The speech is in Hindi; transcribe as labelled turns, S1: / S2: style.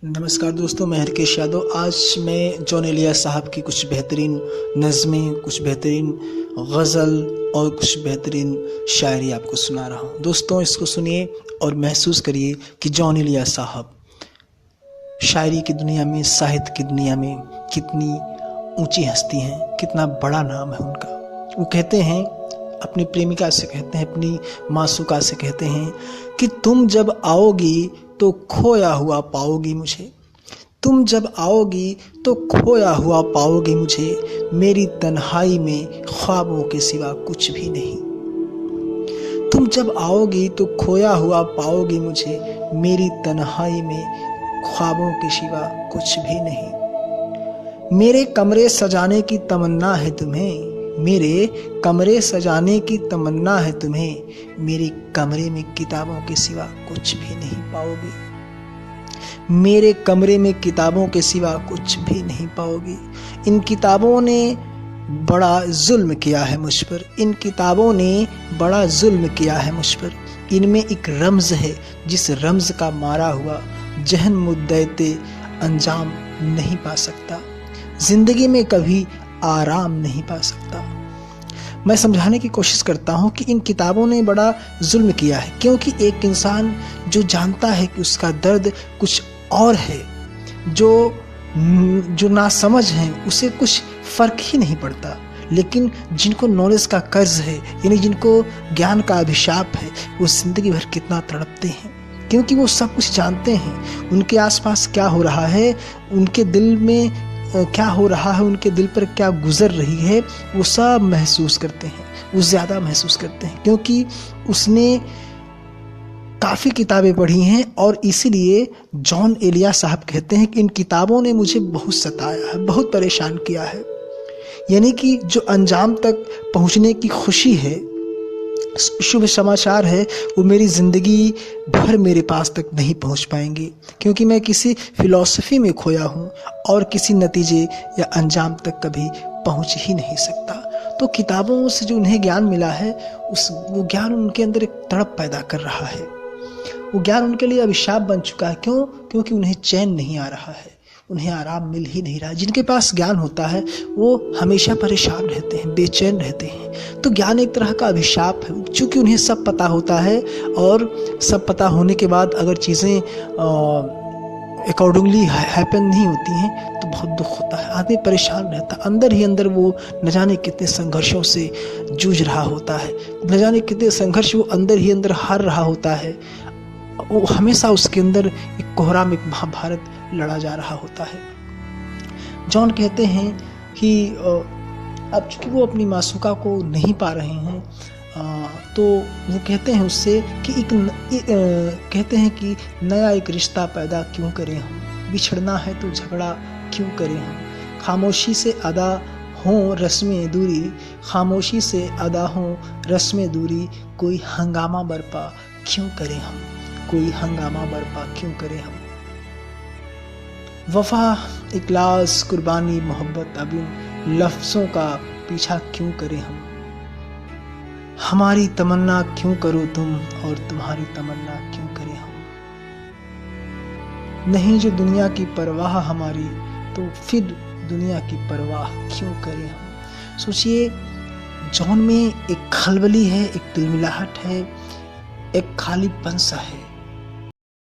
S1: नमस्कार दोस्तों, मैं हरकेश यादव। आज मैं जॉन एलिया साहब की कुछ बेहतरीन नज़में, कुछ बेहतरीन गज़ल और कुछ बेहतरीन शायरी आपको सुना रहा हूँ। दोस्तों, इसको सुनिए और महसूस करिए कि जॉन एलिया साहब शायरी की दुनिया में, साहित्य की दुनिया में कितनी ऊंची हस्ती हैं, कितना बड़ा नाम है उनका। वो कहते हैं, अपनी प्रेमिका से कहते हैं, अपनी मासूका से कहते हैं कि तुम जब आओगी तो खोया हुआ पाओगी मुझे। तुम जब आओगी तो खोया हुआ पाओगी मुझे, मेरी तन्हाई में ख्वाबों के सिवा कुछ भी नहीं। तुम जब आओगी तो खोया हुआ पाओगी मुझे, मेरी तन्हाई में ख्वाबों के सिवा कुछ भी नहीं। मेरे कमरे सजाने की तमन्ना है तुम्हें, मेरे कमरे सजाने की तमन्ना है तुम्हें, मेरे कमरे में किताबों के सिवा कुछ भी नहीं पाओगी। मेरे कमरे में किताबों के सिवा कुछ भी नहीं पाओगी। इन किताबों ने बड़ा जुल्म किया है मुझ पर, इन किताबों ने बड़ा जुल्म किया है मुझ पर। इनमें एक रम्ज है, जिस रम्ज का मारा हुआ जहन मुद्दते अंजाम नहीं पा सकता, जिंदगी में कभी आराम नहीं पा सकता। मैं समझाने की कोशिश करता हूँ कि इन किताबों ने बड़ा जुल्म किया है, क्योंकि एक इंसान जो जानता है कि उसका दर्द कुछ और है, जो नासमझ है, उसे कुछ फर्क ही नहीं पड़ता। लेकिन जिनको नॉलेज का कर्ज है, यानी जिनको ज्ञान का अभिशाप है, वो जिंदगी भर कितना तड़पते हैं, क्योंकि वो सब कुछ जानते हैं। उनके आसपास क्या हो रहा है, उनके दिल में क्या हो रहा है, उनके दिल पर क्या गुजर रही है, वो सब महसूस करते हैं, वो ज़्यादा महसूस करते हैं, क्योंकि उसने काफ़ी किताबें पढ़ी हैं। और इसीलिए जॉन एलिया साहब कहते हैं कि इन किताबों ने मुझे बहुत सताया है, बहुत परेशान किया है। यानी कि जो अंजाम तक पहुंचने की खुशी है, शुभ समाचार है, वो मेरी ज़िंदगी भर मेरे पास तक नहीं पहुंच पाएंगे, क्योंकि मैं किसी फिलॉसफी में खोया हूं और किसी नतीजे या अंजाम तक कभी पहुंच ही नहीं सकता। तो किताबों से जो उन्हें ज्ञान मिला है, वो ज्ञान उनके अंदर एक तड़प पैदा कर रहा है। वो ज्ञान उनके लिए अभिशाप बन चुका है। क्यों? क्योंकि उन्हें चैन नहीं आ रहा है, उन्हें आराम मिल ही नहीं रहा। जिनके पास ज्ञान होता है वो हमेशा परेशान रहते हैं, बेचैन रहते हैं। तो ज्ञान एक तरह का अभिशाप है, चूँकि उन्हें सब पता होता है, और सब पता होने के बाद अगर चीज़ें अकॉर्डिंगली हैपन नहीं होती हैं तो बहुत दुख होता है, आदमी परेशान रहता है। अंदर ही अंदर वो न जाने कितने संघर्षों से जूझ रहा होता है, न जाने कितने संघर्ष वो अंदर ही अंदर हार रहा होता है। वो हमेशा उसके अंदर एक कोहराम, एक महाभारत लड़ा जा रहा होता है। जॉन कहते हैं कि अब चूंकि वो अपनी मासूका को नहीं पा रहे हैं, तो वो कहते हैं उससे कि कहते हैं कि नया एक रिश्ता पैदा क्यों करें हम, बिछड़ना है तो झगड़ा क्यों करें हम, खामोशी से अदा हों रस्में दूरी, खामोशी से अदा हों रस्में दूरी, कोई हंगामा बरपा क्यों करें हम, कोई हंगामा बरपा क्यों करें हम। वफा, इखलास, कुर्बानी, मोहब्बत, अब इन लफ्ज़ों का पीछा क्यों करें हम। हमारी तमन्ना क्यों करो तुम और तुम्हारी तमन्ना क्यों करें हम। नहीं जो दुनिया की परवाह हमारी, तो फिर दुनिया की परवाह क्यों करें हम। सोचिए, जॉन में एक खलबली है, एक तिलमिलाहट है, एक खालीपन सा है।